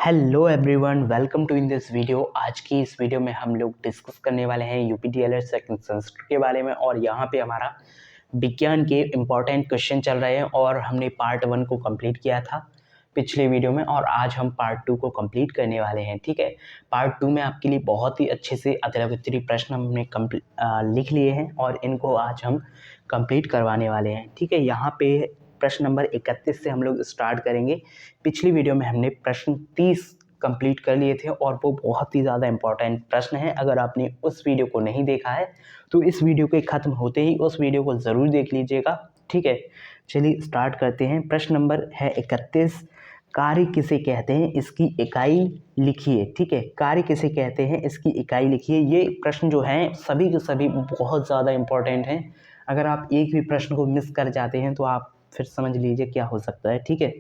Hello everyone, welcome to in this video. आज की इस वीडियो में हम लोग डिस्कस करने वाले हैं यूपीटीएलएड सेकंड सेमेस्टर के बारे में। और यहाँ पे हमारा विज्ञान के इम्पॉर्टेंट क्वेश्चन चल रहे हैं और हमने पार्ट 1 को कंप्लीट किया था पिछले वीडियो में और आज हम पार्ट 2 को कंप्लीट करने वाले हैं। ठीक है, पार्ट 2 में आपके लिए बहुत ही अच्छे से अतिरिक्त प्रश्न हमने लिख लिए हैं और इनको आज हम कंप्लीट करवाने वाले हैं। ठीक है, यहाँ पे प्रश्न नंबर 31 से हम लोग स्टार्ट करेंगे। पिछली वीडियो में हमने प्रश्न 30 कंप्लीट कर लिए थे और वो बहुत ही ज़्यादा इम्पोर्टेंट प्रश्न है। अगर आपने उस वीडियो को नहीं देखा है तो इस वीडियो के ख़त्म होते ही उस वीडियो को ज़रूर देख लीजिएगा। ठीक है, चलिए स्टार्ट करते हैं। प्रश्न नंबर है 31। कार्य किसे कहते हैं, इसकी इकाई लिखिए। ठीक है, कार्य किसे कहते हैं, इसकी इकाई लिखिए। ये प्रश्न जो हैं सभी के सभी बहुत ज़्यादा इम्पोर्टेंट हैं। अगर आप एक भी प्रश्न को मिस कर जाते हैं तो आप फिर समझ लीजिए क्या हो सकता है। ठीक है,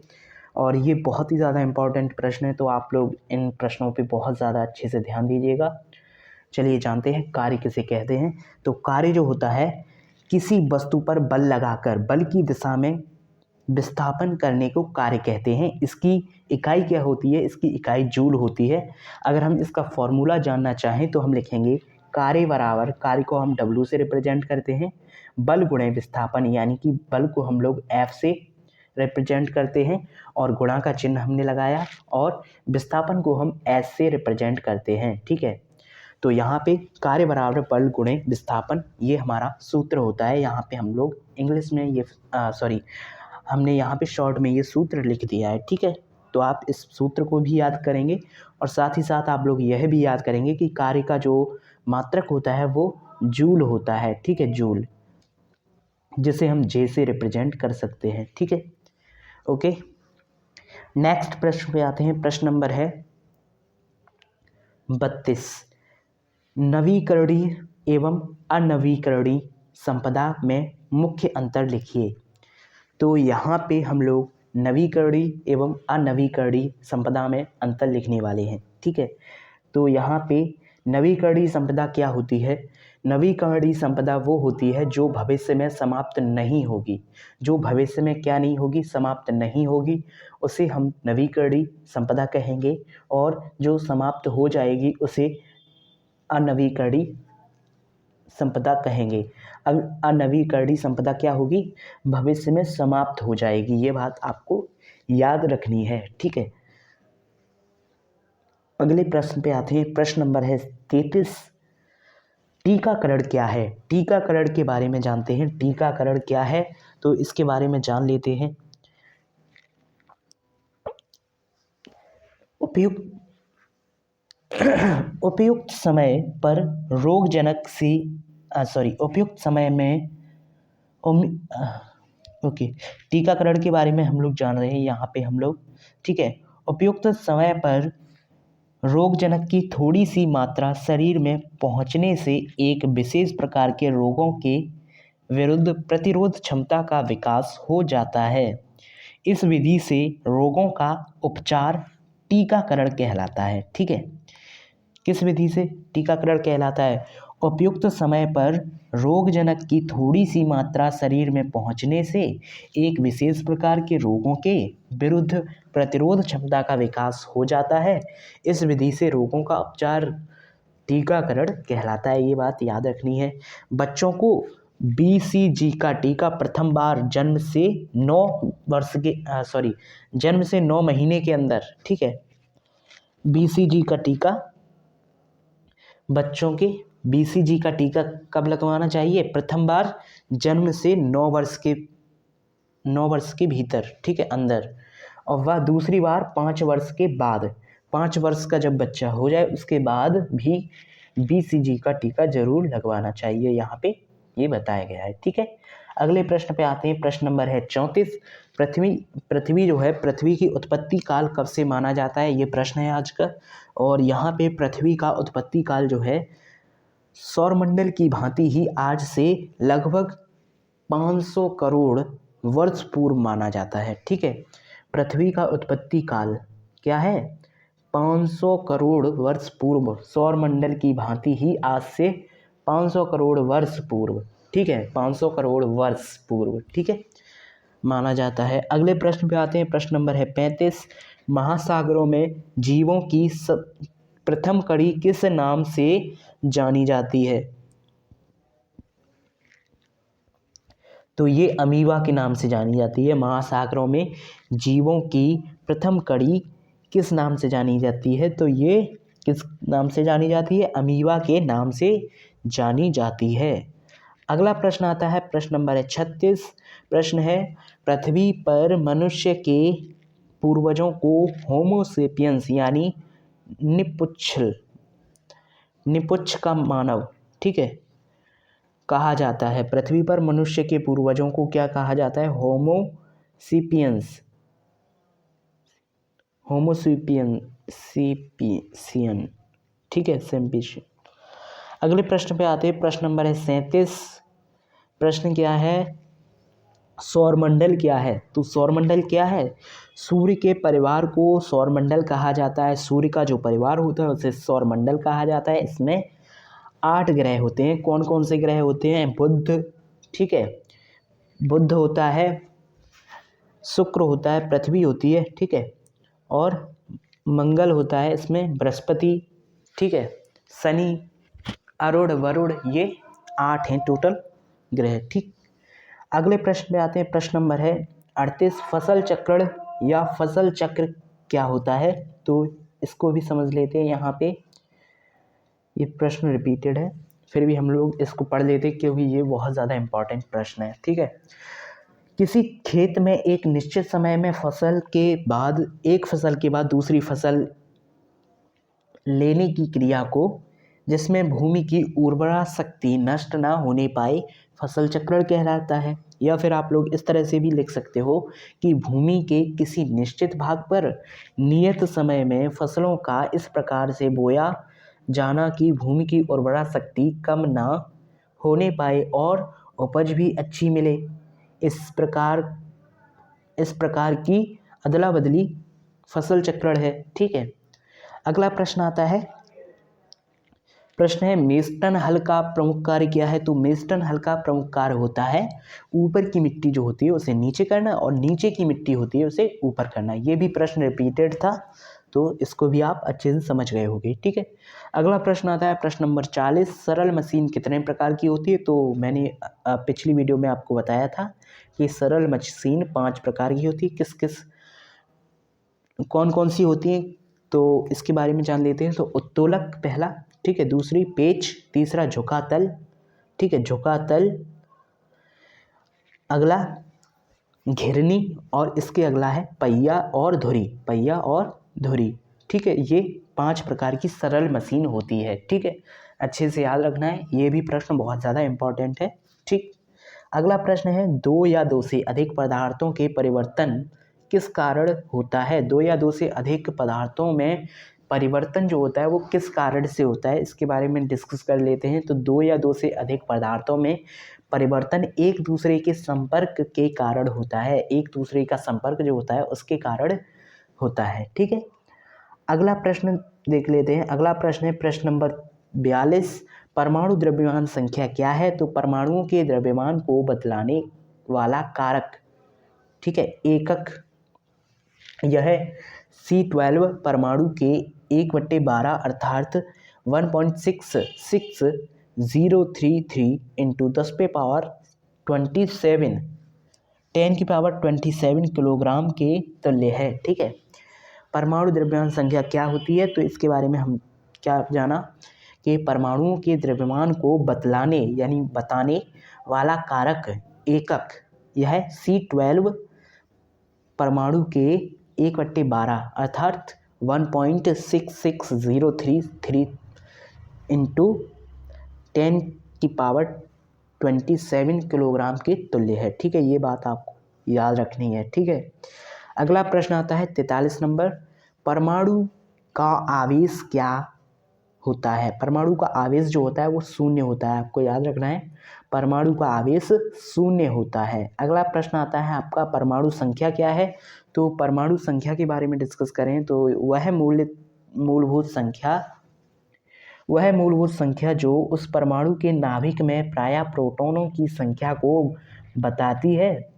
और ये बहुत ही ज़्यादा इम्पोर्टेंट प्रश्न है तो आप लोग इन प्रश्नों पे बहुत ज़्यादा अच्छे से ध्यान दीजिएगा। चलिए जानते हैं कार्य किसे कहते हैं। तो कार्य जो होता है किसी वस्तु पर बल लगाकर बल की दिशा में विस्थापन करने को कार्य कहते हैं। इसकी इकाई क्या होती है, इसकी इकाई जूल होती है। अगर हम इसका फॉर्मूला जानना चाहें तो हम लिखेंगे कार्य बराबर, कार्य को हम W से रिप्रेजेंट करते हैं, बल गुणे विस्थापन, यानी कि बल को हम लोग F से रिप्रेजेंट करते हैं और गुणा का चिन्ह हमने लगाया और विस्थापन को हम S से रिप्रेजेंट करते हैं। ठीक है, तो यहाँ पे कार्य बराबर बल गुणे विस्थापन ये हमारा सूत्र होता है। यहाँ पे हम लोग इंग्लिश में ये हमने यहाँ पे शॉर्ट में ये सूत्र लिख दिया है। ठीक है, तो आप इस सूत्र को भी याद करेंगे और साथ ही साथ आप लोग यह भी याद करेंगे कि कार्य का जो मात्रक होता है वो जूल होता है। ठीक है, जूल, जिसे हम J से रिप्रेजेंट कर सकते हैं। ठीक है, ओके। नेक्स्ट प्रश्न पे आते हैं। प्रश्न नंबर है 32। नवीकरणीय एवं अनवीकरणीय संपदा में मुख्य अंतर लिखिए। तो यहाँ पे हम लोग नवीकरणीय एवं अनवीकरणीय संपदा में अंतर लिखने वाले हैं। ठीक है, तो यहाँ पे नवीकरणीय संपदा क्या होती है। नवीकरणीय संपदा वो होती है जो भविष्य में समाप्त नहीं होगी। जो भविष्य में क्या नहीं होगी, समाप्त नहीं होगी, उसे हम नवीकरणीय संपदा कहेंगे। और जो समाप्त हो जाएगी उसे अनवीकरणीय संपदा कहेंगे। अब अनवीकरणीय संपदा क्या होगी, भविष्य में समाप्त हो जाएगी। ये बात आपको याद रखनी है। ठीक है, अगले प्रश्न पे आते हैं। प्रश्न नंबर है 33। टीकाकरण क्या है। टीकाकरण के बारे में जानते हैं। टीकाकरण क्या है तो इसके बारे में जान लेते हैं। उपयुक्त समय पर रोगजनक से उपयुक्त समय में ओके, टीकाकरण के बारे में हम लोग जान रहे हैं यहाँ पे हम लोग। ठीक है, उपयुक्त समय पर रोगजनक की थोड़ी सी मात्रा शरीर में पहुँचने से एक विशेष प्रकार के रोगों के विरुद्ध प्रतिरोध क्षमता का विकास हो जाता है। इस विधि से रोगों का उपचार टीकाकरण कहलाता है। ठीक है, किस विधि से टीकाकरण कहलाता है, उपयुक्त समय पर रोगजनक की थोड़ी सी मात्रा शरीर में पहुंचने से एक विशेष प्रकार के रोगों के विरुद्ध प्रतिरोध क्षमता का विकास हो जाता है। इस विधि से रोगों का उपचार टीकाकरण कहलाता है। ये बात याद रखनी है। बच्चों को BCG का टीका प्रथम बार जन्म से 9 महीने के अंदर, ठीक है, BCG का टीका बच्चों के BCG का टीका कब लगवाना चाहिए, प्रथम बार जन्म से 9 वर्ष के भीतर, ठीक है, अंदर। और वह दूसरी बार 5 वर्ष के बाद, 5 वर्ष का जब बच्चा हो जाए उसके बाद भी BCG का टीका जरूर लगवाना चाहिए। यहाँ पे ये बताया गया है। ठीक है, अगले प्रश्न पे आते हैं। प्रश्न नंबर है 34। पृथ्वी जो है, पृथ्वी की उत्पत्ति काल कब से माना जाता है, ये प्रश्न है आज का। और यहाँ पे पृथ्वी का उत्पत्ति काल जो है सौरमंडल की भांति ही आज से लगभग 500 करोड़ वर्ष पूर्व माना जाता है। ठीक है, पृथ्वी का उत्पत्ति काल क्या है, 500 करोड़ वर्ष पूर्व, सौरमंडल की भांति ही आज से 500 करोड़ वर्ष पूर्व, ठीक है, 500 करोड़ वर्ष पूर्व, ठीक है, माना जाता है। अगले प्रश्न पे आते हैं। प्रश्न नंबर है 35। महासागरों में जीवों की प्रथम कड़ी किस नाम से जानी जाती है? तो ये अमीबा के नाम से जानी जाती है। महासागरों में जीवों की प्रथम कड़ी किस नाम से जानी जाती है? तो ये किस नाम से जानी जाती है? अमीबा के नाम से जानी जाती है। अगला प्रश्न आता है, प्रश्न नंबर 36। प्रश्न है, पृथ्वी पर मनुष्य के पूर्वजों को होमोसेपियंस यानी निपुच्छ का मानव, ठीक है, कहा जाता है। पृथ्वी पर मनुष्य के पूर्वजों को क्या कहा जाता है? होमोसेपियन, ठीक है, सेम्पिशियन। अगले प्रश्न पे आते हैं, प्रश्न नंबर है 37। प्रश्न क्या है? सौरमंडल क्या है? तो सौरमंडल क्या है? सूर्य के परिवार को सौरमंडल कहा जाता है। सूर्य का जो परिवार होता है उसे सौरमंडल कहा जाता है। इसमें 8 ग्रह होते हैं। कौन कौन से ग्रह होते हैं? बुध, ठीक है, बुध होता है, शुक्र होता है, पृथ्वी होती है, ठीक है, और मंगल होता है, इसमें बृहस्पति, ठीक है, शनि, अरुण, वरुण, ये 8 हैं टोटल ग्रह, ठीक। अगले प्रश्न पे आते हैं, प्रश्न नंबर है 38। फसल चक्रण या फसल चक्र क्या होता है? तो इसको भी समझ लेते हैं। यहाँ पे ये प्रश्न रिपीटेड है, फिर भी हम लोग इसको पढ़ लेते हैं क्योंकि ये बहुत ज़्यादा इम्पॉर्टेंट प्रश्न है, ठीक है। किसी खेत में एक निश्चित समय में एक फसल के बाद दूसरी फसल लेने की क्रिया को, जिसमें भूमि की उर्वरा शक्ति नष्ट ना होने पाए, फसल चक्रण कहलाता है। या फिर आप लोग इस तरह से भी लिख सकते हो कि भूमि के किसी निश्चित भाग पर नियत समय में फसलों का इस प्रकार से बोया जाना कि भूमि की उर्वरा शक्ति कम ना होने पाए और उपज भी अच्छी मिले। इस प्रकार की अदला बदली फसल चक्रण है, ठीक है। अगला प्रश्न आता है, प्रश्न है, मेस्टन हल का प्रमुख कार्य क्या है? तो मेस्टन हल का प्रमुख कार्य होता है ऊपर की मिट्टी जो होती है उसे नीचे करना और नीचे की मिट्टी होती है उसे ऊपर करना। ये भी प्रश्न रिपीटेड था, तो इसको भी आप अच्छे से समझ गए होंगे, ठीक है। अगला प्रश्न आता है, प्रश्न नंबर 40। सरल मशीन कितने प्रकार की होती है? तो मैंने पिछली वीडियो में आपको बताया था कि सरल मशीन 5 प्रकार की होती है। कौन कौन सी होती हैं? तो इसके बारे में जान लेते हैं। तो उत्तोलक पहला, ठीक है, दूसरी पेच, तीसरा झुका तल, ठीक है, झुका तल, अगला घिरनी, और इसके अगला है पहिया और धुरी, ठीक है। ये 5 प्रकार की सरल मशीन होती है, ठीक है, अच्छे से याद रखना है, ये भी प्रश्न बहुत ज़्यादा इम्पोर्टेंट है, ठीक। अगला प्रश्न है, 2 या 2 से अधिक पदार्थों के परिवर्तन किस कारण होता है? 2 या 2 से अधिक पदार्थों में परिवर्तन जो होता है वो किस कारण से होता है, इसके बारे में डिस्कस कर लेते हैं। तो 2 या 2 से अधिक पदार्थों में परिवर्तन एक दूसरे के संपर्क के कारण होता है। एक दूसरे का संपर्क जो होता है उसके कारण होता है, ठीक है। अगला प्रश्न देख लेते हैं। अगला प्रश्न है, प्रश्न नंबर 42। परमाणु द्रव्यमान संख्या क्या है? तो परमाणुओं के द्रव्यमान को बतलाने वाला कारक, ठीक है, एकक, यह C12 परमाणु के 1/12 अर्थात 1.6603 इंटू 10⁻27 किलोग्राम के तुल्य है, ठीक है। परमाणु द्रव्यमान संख्या क्या होती है? तो इसके बारे में हम क्या जाना कि परमाणुओं के द्रव्यमान को बतलाने यानी बताने वाला कारक एकक, यह C12 परमाणु के 1/12 अर्थात 1.6603 इंटू 10⁻27 किलोग्राम के तुल्य है, ठीक है। ये बात आपको याद रखनी है, ठीक है। अगला प्रश्न आता है 43 नंबर। परमाणु का आवेश क्या होता है? परमाणु का आवेश जो होता है वो शून्य होता है, आपको याद रखना है, परमाणु का आवेश शून्य होता है। अगला प्रश्न आता है आपका, परमाणु संख्या क्या है? तो परमाणु संख्या के बारे में डिस्कस करें तो वह मूलभूत संख्या जो उस परमाणु के नाभिक में प्रायः प्रोटॉनों की संख्या को बताती है,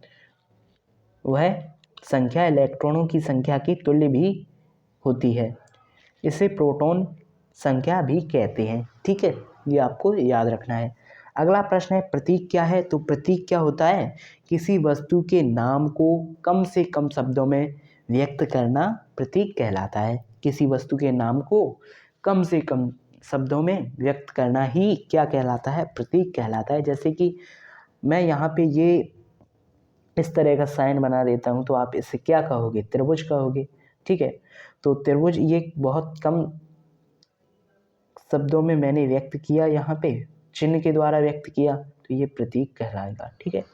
वह संख्या इलेक्ट्रॉनों की संख्या की तुल्य भी होती है। इसे प्रोटॉन संख्या भी कहते हैं। ठीक है, ये आपको याद रखना है। अगला प्रश्न है प्रतीक क्या है। तो प्रतीक क्या होता है, किसी वस्तु के नाम को कम से कम शब्दों में व्यक्त करना प्रतीक कहलाता है। किसी वस्तु के नाम को कम से कम शब्दों में व्यक्त करना ही क्या कहलाता है, प्रतीक कहलाता है। जैसे कि मैं यहाँ पे ये इस तरह का साइन बना देता हूँ तो आप इसे क्या कहोगे, त्रिभुज कहोगे। ठीक है, तो त्रिभुज ये बहुत कम शब्दों में मैंने व्यक्त किया, यहाँ पे चिन्ह के द्वारा व्यक्त किया, तो ये प्रतीक कहलाएगा। ठीक है,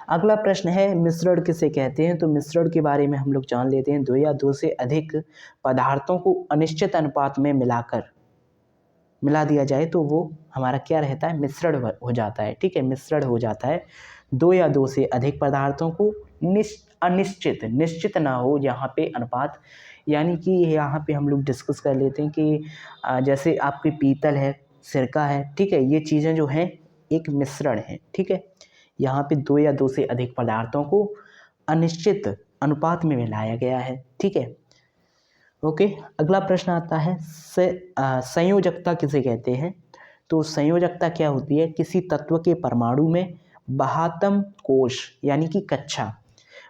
अगला प्रश्न है मिश्रण किसे कहते हैं। तो मिश्रण के बारे में हम लोग जान लेते हैं। दो या दो से अधिक पदार्थों को अनिश्चित अनुपात में मिला दिया जाए तो वो हमारा क्या रहता है, मिश्रण हो जाता है। ठीक है, मिश्रण हो जाता है। दो या दो से अधिक पदार्थों को अनिश्चित, निश्चित ना हो यहाँ पे अनुपात, यानी कि यहाँ पे हम लोग डिस्कस कर लेते हैं कि जैसे आपके पीतल है, सिरका है, ठीक है, ये चीज़ें जो हैं एक मिश्रण है। ठीक है, यहाँ पे दो या दो से अधिक पदार्थों को अनिश्चित अनुपात में मिलाया गया है। ठीक है, ओके। अगला प्रश्न आता है संयोजकता किसे कहते हैं। तो संयोजकता क्या होती है, किसी तत्व के परमाणु में बाह्यतम कोश यानी कि कक्षा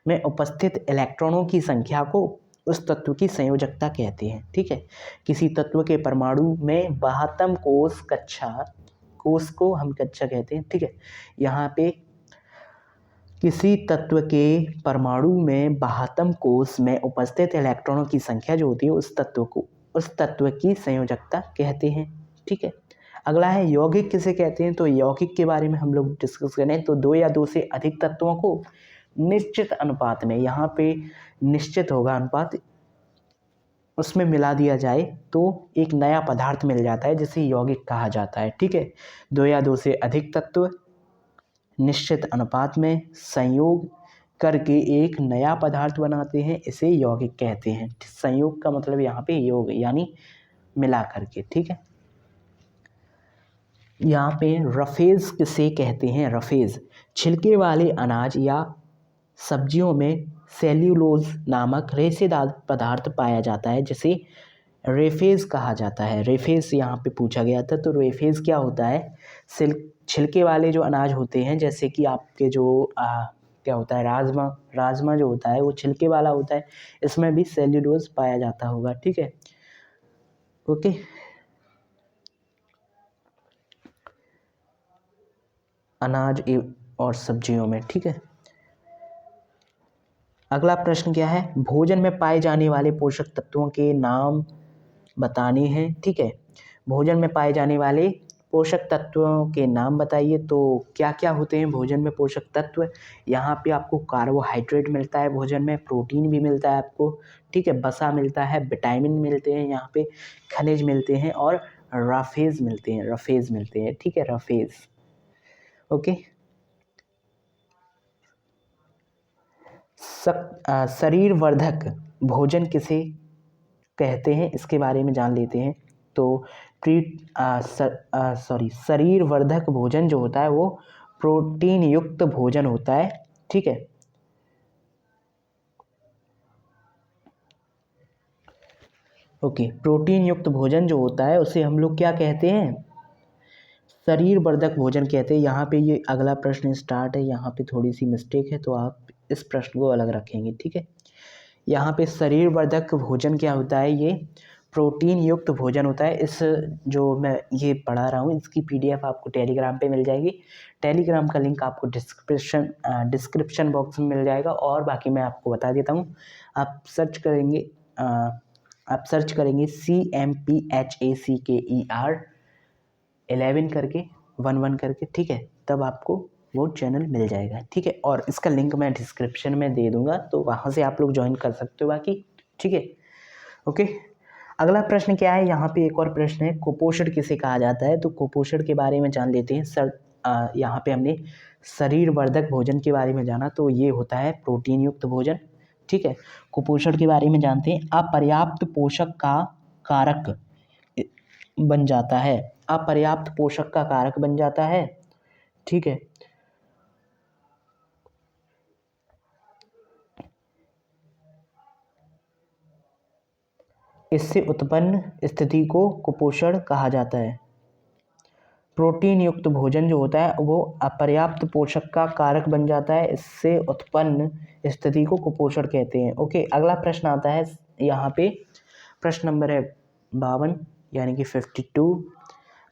में उपस्थित इलेक्ट्रॉनों की संख्या को उस तत्व की संयोजकता कहते हैं। ठीक है, किसी तत्व के परमाणु में बाह्यतम कोश को हम कक्षा कहते हैं। ठीक है, यहाँ पे किसी तत्व के परमाणु में बाह्यतम कोश में उपस्थित इलेक्ट्रॉनों की संख्या जो होती है उस तत्व की संयोजकता कहते हैं। ठीक है, अगला है यौगिक किसे कहते हैं। तो यौगिक के बारे में हम लोग डिस्कस करें तो दो या दो से अधिक तत्वों को निश्चित अनुपात में, यहाँ पे निश्चित होगा अनुपात, उसमें मिला दिया जाए तो एक नया पदार्थ मिल जाता है जिसे यौगिक कहा जाता है। ठीक है, दो या दो से अधिक तत्व निश्चित अनुपात में संयोग करके एक नया पदार्थ बनाते हैं, इसे यौगिक कहते हैं। संयोग का मतलब यहाँ पे योग यानी मिला करके। ठीक है, यहाँ पे रफेज किसे कहते हैं। रफेज छिलके वाले अनाज या सब्जियों में सेल्यूलोज नामक रेशेदार पदार्थ पाया जाता है जिसे रेफेज कहा जाता है। रेफेज यहाँ पे पूछा गया था। तो रेफेज क्या होता है, छिलके वाले जो अनाज होते हैं, जैसे कि आपके जो क्या होता है, राजमा जो होता है वो छिलके वाला होता है, इसमें भी सेल्यूलोज पाया जाता होगा। ठीक है, ओके। अनाज और सब्जियों में। ठीक है, अगला प्रश्न क्या है, भोजन में पाए जाने वाले पोषक तत्वों के नाम बताने हैं। ठीक है, भोजन में पाए जाने वाले पोषक तत्वों के नाम बताइए। तो क्या क्या होते हैं भोजन में पोषक तत्व। यहाँ पे आपको कार्बोहाइड्रेट मिलता है, भोजन में प्रोटीन भी मिलता है आपको। ठीक है, वसा मिलता है, विटामिन मिलते हैं, यहाँ पे खनिज मिलते हैं और रफेज मिलते हैं। ठीक है, रफेज, ओके। शरीर वर्धक भोजन किसे कहते हैं, इसके बारे में जान लेते हैं। तो शरीर वर्धक भोजन जो होता है वो प्रोटीन युक्त भोजन होता है। ठीक है, ओके, प्रोटीन युक्त भोजन जो होता है उसे हम लोग क्या कहते हैं, शरीर वर्धक भोजन कहते हैं। यहाँ पे ये अगला प्रश्न स्टार्ट है, यहाँ पे थोड़ी सी मिस्टेक है तो आप इस प्रश्न को अलग रखेंगे। ठीक है, यहाँ पे शरीर वर्धक भोजन क्या होता है, ये प्रोटीन युक्त भोजन होता है। इस जो मैं ये पढ़ा रहा हूँ इसकी PDF आपको टेलीग्राम पे मिल जाएगी। टेलीग्राम का लिंक आपको डिस्क्रिप्शन बॉक्स में मिल जाएगा, और बाकी मैं आपको बता देता हूँ। आप सर्च करेंगे CMPHACKER 11 करके 11 करके। ठीक है, तब आपको वो चैनल मिल जाएगा। ठीक है, और इसका लिंक मैं डिस्क्रिप्शन में दे दूंगा तो वहाँ से आप लोग ज्वाइन कर सकते हो बाकी। ठीक है, ओके। अगला प्रश्न क्या है, यहाँ पे एक और प्रश्न है, कुपोषण किसे कहा जाता है। तो कुपोषण के बारे में जान लेते हैं। यहाँ पे हमने शरीर वर्धक भोजन के बारे में जाना, तो ये होता है प्रोटीन युक्त भोजन। ठीक है, कुपोषण के बारे में जानते हैं, अपर्याप्त पोषक का कारक बन जाता है। अपर्याप्त पोषक का कारक बन जाता है। ठीक है, इससे उत्पन्न स्थिति को कुपोषण कहा जाता है। प्रोटीन युक्त भोजन जो होता है वो अपर्याप्त पोषक का कारक बन जाता है, इससे उत्पन्न स्थिति को कुपोषण कहते हैं। ओके, अगला प्रश्न आता है यहाँ पे, प्रश्न नंबर है 52 यानी कि 52।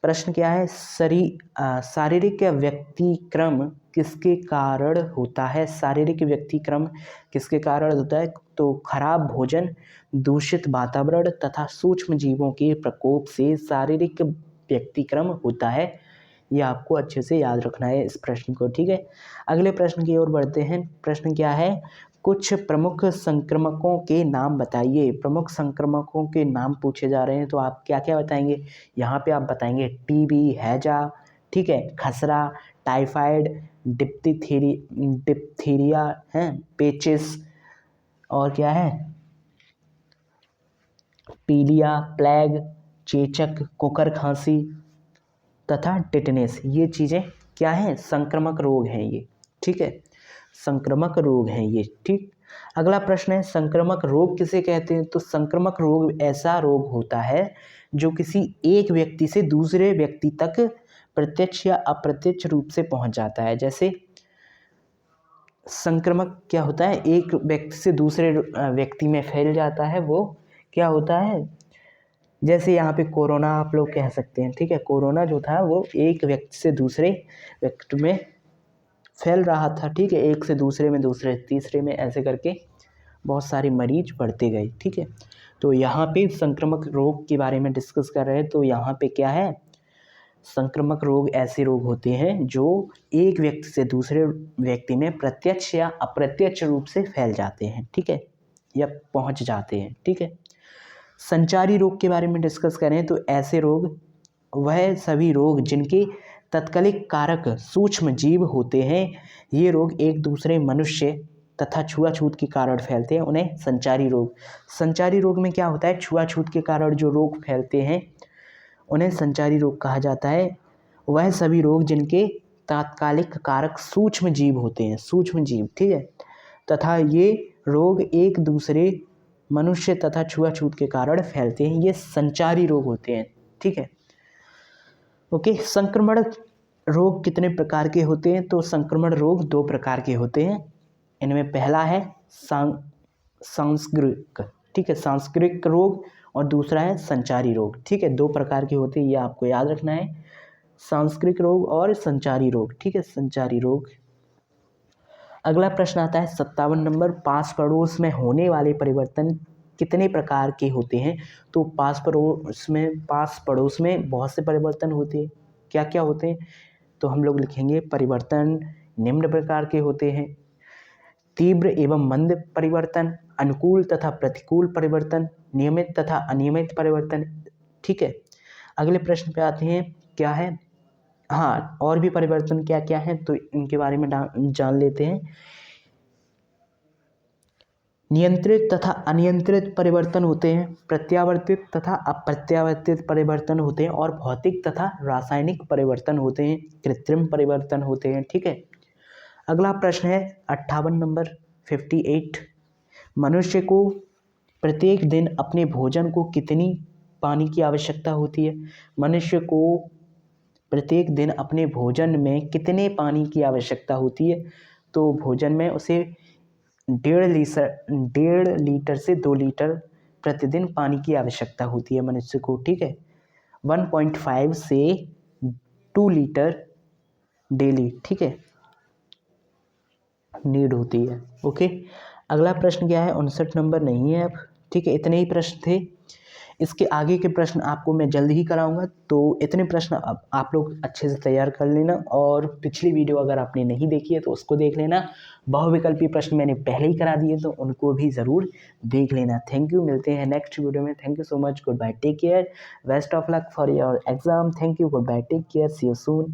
प्रश्न क्या है, शारीरिक व्यतिक्रम किसके कारण होता है? शारीरिक व्यतिक्रम किसके कारण होता है? तो खराब भोजन, दूषित वातावरण तथा सूक्ष्म जीवों के प्रकोप से शारीरिक व्यतिक्रम होता है। ये आपको अच्छे से याद रखना है इस प्रश्न को, ठीक है। अगले प्रश्न की ओर बढ़ते हैं। प्रश्न क्या है, कुछ प्रमुख संक्रमकों के नाम बताइए। प्रमुख संक्रमकों के नाम पूछे जा रहे हैं, तो आप क्या क्या बताएंगे? यहाँ पे आप बताएंगे टीबी, हैजा, ठीक है, खसरा, टाइफाइड, डिप्थीरिया है, पेचिस, और क्या है, पीलिया, प्लेग, चेचक, कुकर खांसी तथा टिटनेस। ये चीज़ें क्या हैं? संक्रामक रोग हैं ये, ठीक है, संक्रामक रोग हैं ये, ठीक। अगला प्रश्न है, संक्रामक रोग किसे कहते हैं? तो संक्रामक रोग ऐसा रोग होता है जो किसी एक व्यक्ति से दूसरे व्यक्ति तक प्रत्यक्ष या अप्रत्यक्ष रूप से पहुंच जाता है। जैसे संक्रामक क्या होता है, एक व्यक्ति से दूसरे व्यक्ति में फैल जाता है, वो क्या होता है, जैसे यहाँ पे कोरोना आप लोग कह सकते हैं, ठीक है। कोरोना जो था वो एक व्यक्ति से दूसरे व्यक्ति में फैल रहा था, ठीक है, एक से दूसरे में, दूसरे तीसरे में, ऐसे करके बहुत सारे मरीज बढ़ते गए, ठीक है। तो यहाँ पे संक्रामक रोग के बारे में डिस्कस कर रहे हैं। तो यहाँ पे क्या है, संक्रामक रोग ऐसे रोग होते हैं जो एक व्यक्ति से दूसरे व्यक्ति में प्रत्यक्ष या अप्रत्यक्ष रूप से फैल जाते हैं, ठीक है, या पहुँच जाते हैं, ठीक है। संचारी रोग के बारे में डिस्कस करें तो ऐसे रोग वह सभी रोग जिनके तत्कालिक कारक सूक्ष्म जीव होते हैं, ये रोग एक दूसरे मनुष्य तथा छुआछूत के कारण फैलते हैं, उन्हें संचारी रोग। संचारी रोग में क्या होता है, छुआछूत के कारण जो रोग फैलते हैं उन्हें संचारी रोग कहा जाता है। वह सभी रोग जिनके तात्कालिक कारक सूक्ष्म जीव होते हैं, सूक्ष्म जीव, ठीक है, तथा ये रोग एक दूसरे मनुष्य तथा छुआछूत के कारण फैलते हैं, ये संचारी रोग होते हैं, ठीक है। ओके, संक्रमण रोग कितने प्रकार के होते हैं? तो संक्रमण रोग 2 प्रकार के होते हैं। इनमें पहला है सांस्कृतिक, ठीक है, सांस्कृतिक रोग, और दूसरा है संचारी रोग, ठीक है। 2 प्रकार के होते हैं, ये आपको याद रखना है, सांस्कृतिक रोग और संचारी रोग, ठीक है, संचारी रोग। अगला प्रश्न आता है 57 नंबर, पास पड़ोस में होने वाले परिवर्तन कितने प्रकार के होते हैं? तो पास पड़ोस में बहुत से परिवर्तन होते हैं। क्या क्या होते हैं? तो हम लोग लिखेंगे परिवर्तन निम्न प्रकार के होते हैं, तीव्र एवं मंद परिवर्तन, अनुकूल तथा प्रतिकूल परिवर्तन, नियमित तथा अनियमित परिवर्तन, ठीक है। अगले प्रश्न पे आते हैं, क्या है, हाँ, और भी परिवर्तन क्या क्या है, तो इनके बारे में जान लेते हैं। नियंत्रित तथा अनियंत्रित परिवर्तन होते हैं, प्रत्यावर्तित तथा अप्रत्यावर्तित परिवर्तन होते हैं, और भौतिक तथा रासायनिक परिवर्तन होते हैं, कृत्रिम परिवर्तन होते हैं, ठीक है। अगला प्रश्न है 58 नंबर 58, मनुष्य को प्रत्येक दिन अपने भोजन को कितनी पानी की आवश्यकता होती है? मनुष्य को प्रत्येक दिन अपने भोजन में कितने पानी की आवश्यकता होती है? तो भोजन में उसे 1.5 लीटर से 2 लीटर प्रतिदिन पानी की आवश्यकता होती है मनुष्य को, ठीक है। 1.5 से 2 लीटर डेली, ठीक है, नीड होती है। ओके, अगला प्रश्न क्या है, 59 नंबर नहीं है अब, ठीक है, इतने ही प्रश्न थे। इसके आगे के प्रश्न आपको मैं जल्द ही कराऊंगा, तो इतने प्रश्न अब आप लोग अच्छे से तैयार कर लेना, और पिछली वीडियो अगर आपने नहीं देखी है तो उसको देख लेना। बहुविकल्पी प्रश्न मैंने पहले ही करा दिए, तो उनको भी ज़रूर देख लेना। थैंक यू, मिलते हैं नेक्स्ट वीडियो में। Thank you so much, goodbye, take care, best of luck for your exam. Thank you, goodbye, take care, see you soon.